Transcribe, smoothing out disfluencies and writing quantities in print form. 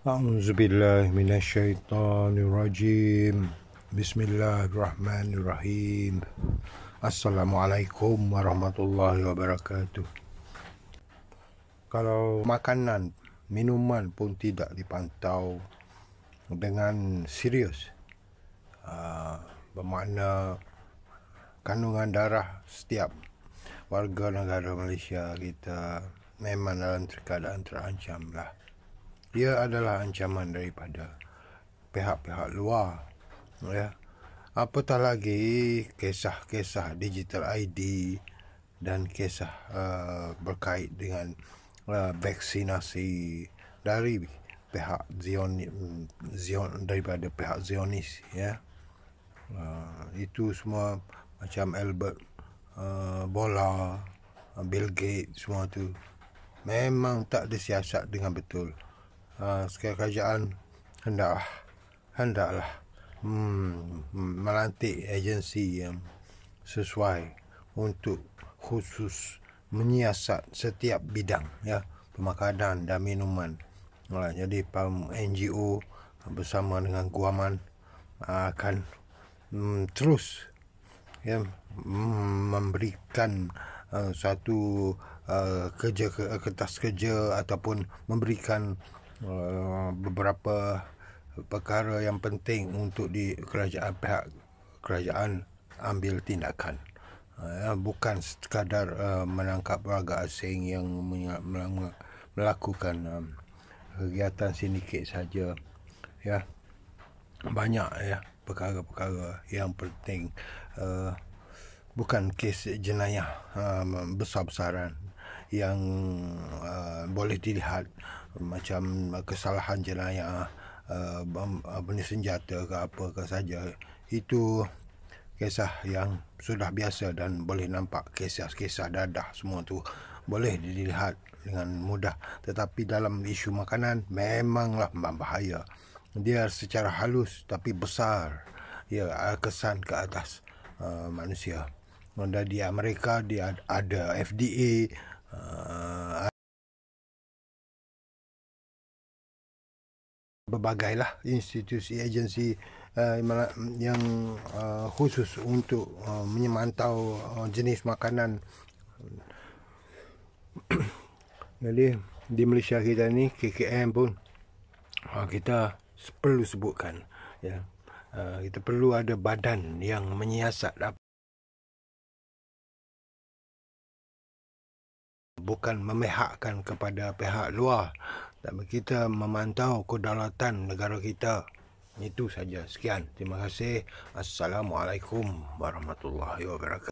A'udzubillahi minasyaitonirrajim. Bismillahirrahmanirrahim. Assalamualaikum warahmatullahi wabarakatuh. Kalau makanan, minuman pun tidak dipantau dengan serius, bermakna kandungan darah setiap warga negara Malaysia kita memang dalam keadaan terancam lah. Ia adalah ancaman daripada pihak-pihak luar, ya. Apatah lagi kisah-kisah digital ID dan kisah berkait dengan vaksinasi dari pihak daripada pihak Zionis, ya. Itu semua macam Albert Bola, Bill Gates, semua tu memang tak disiasat dengan betul. Sekali kerajaan hendaklah melantik agensi yang sesuai untuk khusus menyiasat setiap bidang, ya, pemakanan dan minuman. Jadi NGO bersama dengan guaman akan terus, ya, memberikan satu kertas kerja ataupun memberikan beberapa perkara yang penting untuk pihak kerajaan ambil tindakan. Bukan sekadar menangkap warga asing yang melakukan kegiatan sindiket saja, ya. Banyak, ya, perkara-perkara yang penting, bukan kes jenayah besar-besaran yang boleh dilihat macam kesalahan jenayah, benda senjata ke apa ke saja. Itu kisah yang sudah biasa dan boleh nampak kisah-kisah dadah semua tu boleh dilihat dengan mudah. Tetapi dalam isu makanan memanglah berbahaya. Dia secara halus tapi besar, ya, kesan ke atas manusia. Dan di Amerika dia ada FDA, berbagailah institusi agensi yang khusus untuk memantau jenis makanan. Jadi di Malaysia kita ni, KKM pun kita perlu sebutkan, ya, kita perlu ada badan yang menyiasat, bukan memihakkan kepada pihak luar. Tapi kita memantau kedaulatan negara kita. Itu saja. Sekian. Terima kasih. Assalamualaikum warahmatullahi wabarakatuh.